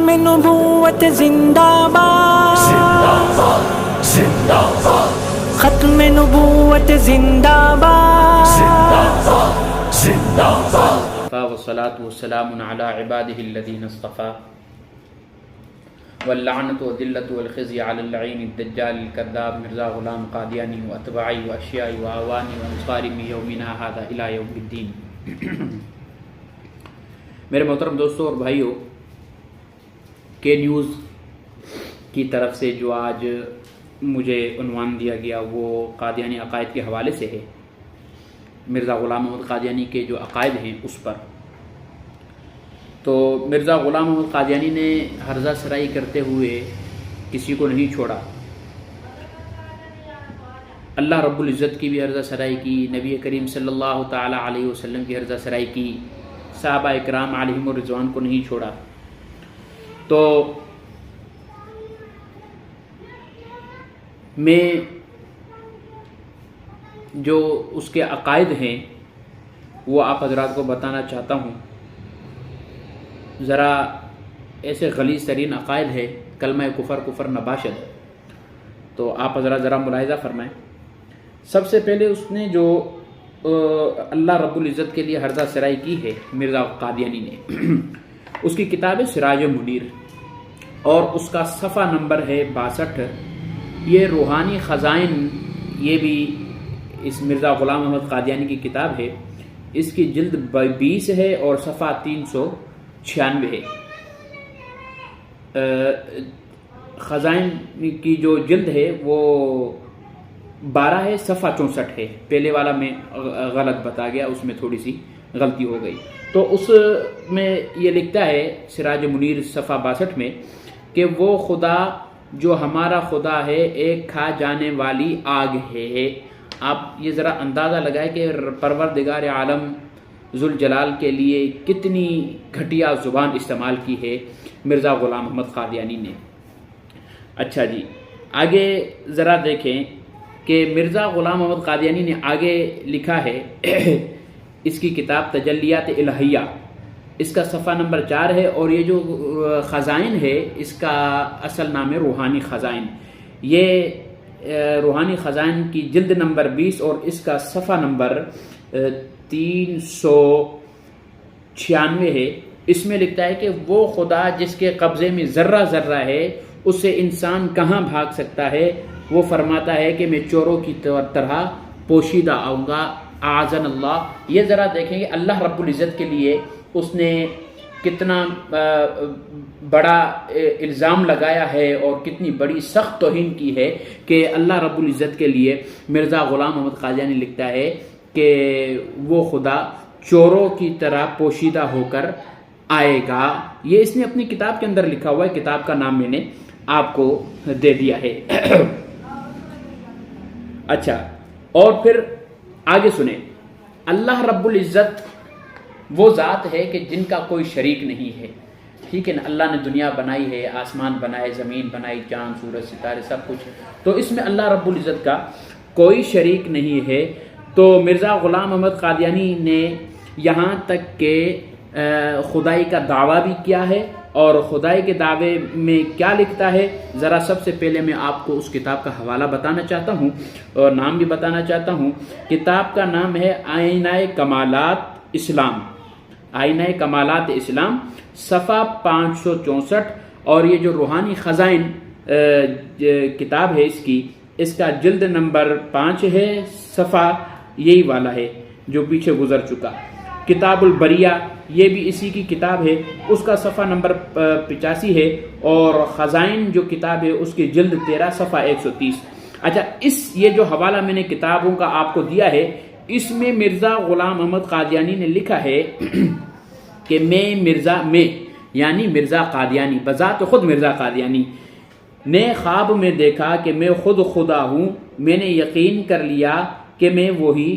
ختم نبوت زندہ باد، ختم نبوت زندہ باد، والصلاة والسلام على عباده الذين اصطفى واللعنة والذلة والخزي على اللعين الدجال الكذاب مرزا غلام قادیانی واتباعی واشیائی واعوانی وانصاری من یومنا هذا الى یوم الدین۔ میرے محترم دوستوں اور بھائیوں، کے نیوز کی طرف سے جو آج مجھے عنوان دیا گیا وہ قادیانی عقائد کے حوالے سے ہے، مرزا غلام محمد قادیانی کے جو عقائد ہیں اس پر۔ تو مرزا غلام محمد قادیانی نے ہرزہ سرائی کرتے ہوئے کسی کو نہیں چھوڑا، اللہ رب العزت کی بھی ہرزہ سرائی کی، نبی کریم صلی اللہ تعالی علیہ وسلم کی ہرزہ سرائی کی، صحابہ اکرام علیہم الرضوان کو نہیں چھوڑا۔ تو میں جو اس کے عقائد ہیں وہ آپ حضرات کو بتانا چاہتا ہوں۔ ذرا ایسے غلیظ ترین عقائد ہے، کلمہ کفر نباشد، تو آپ حضرات ذرا ملاحظہ فرمائیں۔ سب سے پہلے اس نے جو اللہ رب العزت کے لیے ہرزہ سرائی کی ہے مرزا قادیانی نے، اس کی کتاب ہے سراج منیر اور اس کا صفحہ نمبر ہے 62۔ یہ روحانی خزائن، یہ بھی اس مرزا غلام محمد قادیانی کی کتاب ہے، اس کی جلد 20 ہے اور صفحہ 396 ہے۔ خزائن کی جو جلد ہے وہ 12 ہے، صفحہ 64 ہے۔ پہلے والا میں غلط بتا گیا، اس میں تھوڑی سی غلطی ہو گئی۔ تو اس میں یہ لکھتا ہے سراج منیر صفحہ 62 میں کہ وہ خدا جو ہمارا خدا ہے ایک کھا جانے والی آگ ہے۔ آپ یہ ذرا اندازہ لگائیں کہ پروردگار عالم ذوالجلال کے لیے کتنی گھٹیا زبان استعمال کی ہے مرزا غلام محمد قادیانی نے۔ اچھا جی، آگے ذرا دیکھیں کہ مرزا غلام محمد قادیانی نے آگے لکھا ہے اس کی کتاب تجلیات الہیہ، اس کا صفحہ نمبر 4 ہے، اور یہ جو خزائن ہے اس کا اصل نام ہے روحانی خزائن۔ یہ روحانی خزائن کی جلد نمبر 20 اور اس کا صفحہ نمبر 396 ہے۔ اس میں لکھتا ہے کہ وہ خدا جس کے قبضے میں ذرہ ذرہ ہے، اس سے انسان کہاں بھاگ سکتا ہے؟ وہ فرماتا ہے کہ میں چوروں کی طرح پوشیدہ آؤں گا، اعاذنا اللہ۔ یہ ذرا دیکھیں کہ اللہ رب العزت کے لیے اس نے کتنا بڑا الزام لگایا ہے اور کتنی بڑی سخت توہین کی ہے کہ اللہ رب العزت کے لیے مرزا غلام محمد قادیانی لکھتا ہے کہ وہ خدا چوروں کی طرح پوشیدہ ہو کر آئے گا۔ یہ اس نے اپنی کتاب کے اندر لکھا ہوا ہے، کتاب کا نام میں نے آپ کو دے دیا ہے۔ اچھا، اور پھر آگے سنیں، اللہ رب العزت وہ ذات ہے کہ جن کا کوئی شریک نہیں ہے، ٹھیک ہے نا؟ اللہ نے دنیا بنائی ہے، آسمان بنائے، زمین بنائی، چاند سورج ستارے سب کچھ، تو اس میں اللہ رب العزت کا کوئی شریک نہیں ہے۔ تو مرزا غلام محمد قادیانی نے یہاں تک کہ خدائی کا دعویٰ بھی کیا ہے، اور خدائی کے دعوے میں کیا لکھتا ہے، ذرا سب سے پہلے میں آپ کو اس کتاب کا حوالہ بتانا چاہتا ہوں اور نام بھی بتانا چاہتا ہوں۔ کتاب کا نام ہے آئینہ کمالات اسلام، آئینہ کمالات اسلام، صفحہ 564، اور یہ جو روحانی خزائن کتاب ہے اس کا جلد نمبر 5 ہے، صفحہ یہی والا ہے جو پیچھے گزر چکا۔ کتاب البریہ یہ بھی اسی کی کتاب ہے، اس کا صفحہ نمبر 85 ہے، اور خزائن جو کتاب ہے اس کی جلد 13، صفحہ 130۔ اچھا، یہ جو حوالہ میں نے کتابوں کا آپ کو دیا ہے، اس میں مرزا غلام محمد قادیانی نے لکھا ہے کہ میں یعنی مرزا قادیانی، بذات خود مرزا قادیانی نے خواب میں دیکھا کہ میں خود خدا ہوں، میں نے یقین کر لیا کہ میں وہی